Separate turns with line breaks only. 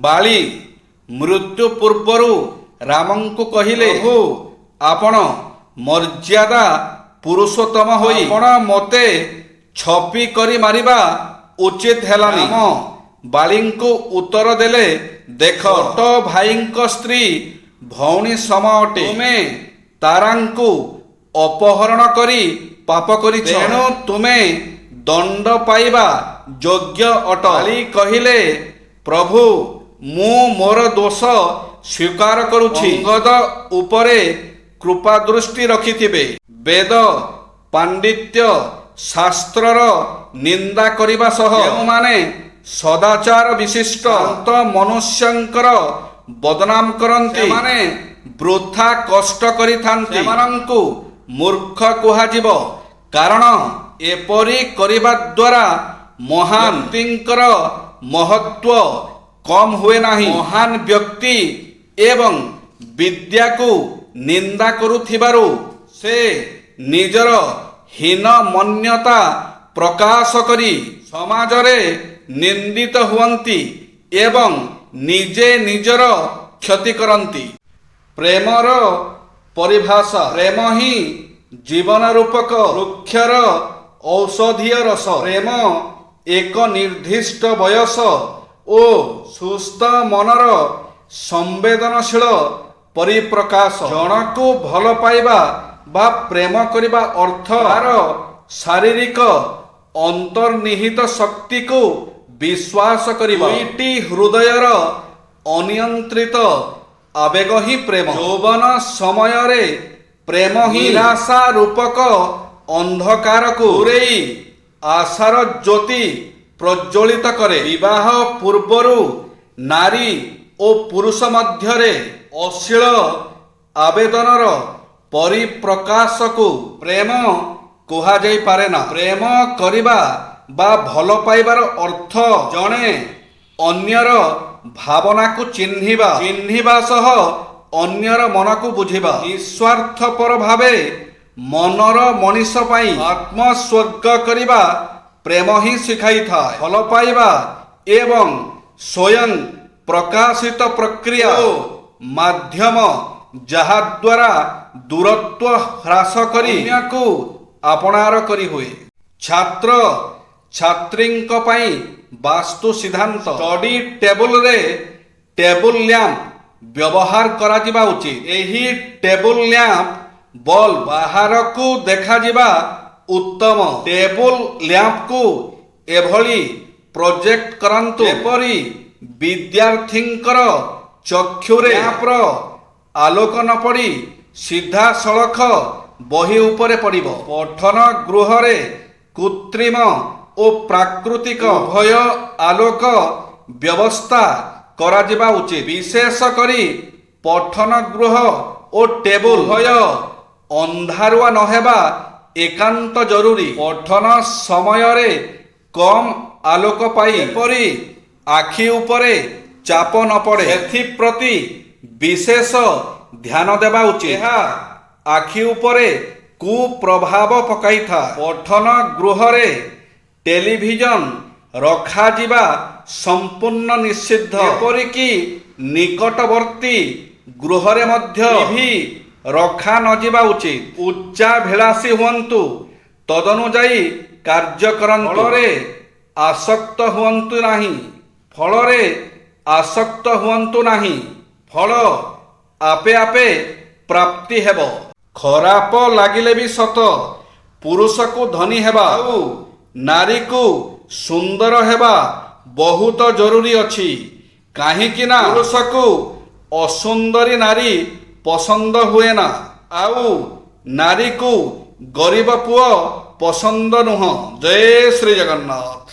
ବାଳି ମୃତ୍ୟୁ ପୂର୍ବରୁ ରାମଙ୍କୁ କହିଲେ, ପ୍ରଭୁ ଆପଣ ମର୍ଯ୍ୟାଦା ପୁରୁଷୋତ୍ତମ ହୋଇ ଆପଣ ମୋତେ ଛପି କରି ମାରିବା ଉଚିତ ହେଲାନି। ରାମ ବାଳିଙ୍କୁ ଉତ୍ତର ଦେଲେ, ଦେଖ, ଛୋଟ ଭାଇଙ୍କ ସ୍ତ୍ରୀ ଭଉଣୀ ସମ ଅଟେ। ତୁମେ ତାରାଙ୍କୁ ଅପହରଣ କରି ପାପ କରିଛ, ତେଣୁ ତୁମେ ଦଣ୍ଡ ପାଇବା ଯୋଗ୍ୟ ଅଟ। ବାଳି କହିଲେ, ପ୍ରଭୁ ମୁଁ ମୋର ଦୋଷ ସ୍ୱୀକାର କରୁଛି। ଅଙ୍ଗଦ ଉପରେ କୃପା ଦୃଷ୍ଟି ରଖିଥିବେ। ବେଦ ପାଣ୍ଡିତ୍ୟ ଶାସ୍ତ୍ରର ନିନ୍ଦା କରିବା ସହ ଯେଉଁମାନେ ସଦାଚାର ବିଶିଷ୍ଟ ଶାନ୍ତ ମନୁଷ୍ୟଙ୍କର ବଦନାମ କରନ୍ତି, ସେମାନେ ବୃଥା କଷ୍ଟ କରିଥାନ୍ତି। ସେମାନଙ୍କୁ ମୂର୍ଖ କୁହାଯିବ, କାରଣ ଏପରି କରିବା ଦ୍ୱାରା ମହାନ ବ୍ୟକ୍ତିଙ୍କର ମହତ୍ୱ କମ ହୁଏ ନାହିଁ। ମହାନ ବ୍ୟକ୍ତି ଏବଂ ବିଦ୍ୟାକୁ ନିନ୍ଦା କରୁଥିବାରୁ ସେ ନିଜର ହୀନମନ୍ୟତା ପ୍ରକାଶ କରି ସମାଜରେ ନିନ୍ଦିତ ହୁଅନ୍ତି ଏବଂ ନିଜେ ନିଜର କ୍ଷତି କରନ୍ତି। ପ୍ରେମର ପରିଭାଷା। ପ୍ରେମ ହିଁ ଜୀବନ ରୂପକ ବୃକ୍ଷର ଔଷଧୀୟ ରସ। ପ୍ରେମ ଏକ ନିର୍ଦ୍ଦିଷ୍ଟ ବୟସ ଓ ସୁସ୍ଥ ମନର ସମ୍ବେଦନଶୀଳ ପରିପ୍ରକାଶ। ଜଣକୁ ଭଲ ପାଇବା ବା ପ୍ରେମ କରିବା ଅର୍ଥ ତାର ଶାରୀରିକ ଅନ୍ତର୍ନିହିତ ଶକ୍ତିକୁ ବିଶ୍ୱାସ କରିବା। ଦୁଇଟି ହୃଦୟର ଅନିୟନ୍ତ୍ରିତ ଆବେଗ ହିଁ ପ୍ରେମ। ଯୌବନ ସମୟରେ ପ୍ରେମ ହିଁ ନିରାଶା ରୂପକ ଅନ୍ଧକାରକୁ ଦୂରେଇ ଆଶାର ଜ୍ୟୋତି ପ୍ରଜ୍ୱଳିତ କରେ। ବିବାହ ପୂର୍ବରୁ ନାରୀ ଓ ପୁରୁଷ ମଧ୍ୟରେ ଅଶ୍ଳୀଳ ଆବେଦନର ପରିପ୍ରକାଶକୁ ପ୍ରେମ କୁହାଯାଇପାରେ ନା। ପ୍ରେମ କରିବା ବା ଭଲ ପାଇବାର ଅର୍ଥ ଜଣେ ଅନ୍ୟର ଭାବନାକୁ ଚିହ୍ନିବା ସହ ଅନ୍ୟର ମନକୁ ବୁଝିବା। ନିଃସ୍ୱାର୍ଥପର ଭାବେ ମନର ମଣିଷ ପାଇଁ ଆତ୍ମୋତ୍ସର୍ଗ କରିବା ପ୍ରେମ ହିଁ ଶିଖାଇଥାଏ। ଭଲ ପାଇବା ଏବଂ ସ୍ୱୟଂ ପ୍ରକାଶିତ ପ୍ରକ୍ରିୟା ଓ ମାଧ୍ୟମ, ଯାହାଦ୍ୱାରା ଦୂରତ୍ୱ ହ୍ରାସ କରି ଅନ୍ୟକୁ ଆପଣାର କରି ହୁଏ। ଛାତ୍ର ଛାତ୍ରୀଙ୍କ ପାଇଁ ବାସ୍ତୁ ସିଦ୍ଧାନ୍ତ। ଷ୍ଟଡି ଟେବୁଲରେ ଟେବୁଲ ଲ୍ୟାମ୍ପ ବ୍ୟବହାର କରାଯିବା ଉଚିତ। ଏହି ଟେବୁଲ ଲ୍ୟାମ୍ପ ବଲ୍ବ ବାହାରକୁ ଦେଖାଯିବା ଉତ୍ତମ। ଟେବୁଲ ଲ୍ୟାମ୍ପକୁ ଏଭଳି ପ୍ରୋଜେକ୍ଟ କରନ୍ତୁ ଯେପରି ବିଦ୍ୟାର୍ଥୀଙ୍କର ଚକ୍ଷୁରେ ଲ୍ୟାମ୍ପର ଆଲୋକ ନ ପଡ଼ି ସିଧାସଳଖ ବହି ଉପରେ ପଡ଼ିବ। ପଠନ ଗୃହରେ କୃତ୍ରିମ ଓ ପ୍ରାକୃତିକ ଉଭୟ ଆଲୋକ ବ୍ୟବସ୍ଥା କରାଯିବା ଉଚିତ। ବିଶେଷ କରି ପଠନ ଗୃହ ଓ ଟେବୁଲ ଉଭୟ ଅନ୍ଧାରୁଆ ନ ହେବା ଏକାନ୍ତ ଜରୁରୀ। ପଠନ ସମୟରେ କମ୍ ଆଲୋକ ପାଇ ଯେପରି ଆଖି ଉପରେ ଚାପ ନ ପଡ଼େ, ସେଥିପ୍ରତି ବିଶେଷ ଧ୍ୟାନ ଦେବା ଉଚିତ। ଏହା ଆଖି ଉପରେ କୁପ୍ରଭାବ ପକାଇଥାଏ। ପଠନ ଗୃହରେ ଟେଲିଭିଜନ ରଖାଯିବା ସମ୍ପୂର୍ଣ୍ଣ ନିଷିଦ୍ଧ। ଏପରିକି ନିକଟବର୍ତ୍ତୀ ଗୃହରେ ମଧ୍ୟ ଟିଭି ରଖା ନ ଯିବା ଉଚିତ। ଉଚ୍ଚାଭିଳାଷୀ ହୁଅନ୍ତୁ, ତଦନୁଯାୟୀ କାର୍ଯ୍ୟ କରନ୍ତୁ। ଫଳରେ ଆସକ୍ତ ହୁଅନ୍ତୁ ନାହିଁ। ଫଳ ଆପେ ଆପେ ପ୍ରାପ୍ତି ହେବ। ଖରାପ ଲାଗିଲେ ବି ସତ, ପୁରୁଷକୁ ଧନୀ ହେବା ଆଉ ନାରୀକୁ ସୁନ୍ଦର ହେବା ବହୁତ ଜରୁରୀ ଅଛି। କାହିଁକି ନା ପୁରୁଷକୁ ଅସୁନ୍ଦରୀ ନାରୀ ପସନ୍ଦ ହୁଏ ନା, ଆଉ ନାରୀକୁ ଗରିବ ପୁଅ ପସନ୍ଦ ନୁହଁ। ଜୟ ଶ୍ରୀ ଜଗନ୍ନାଥ।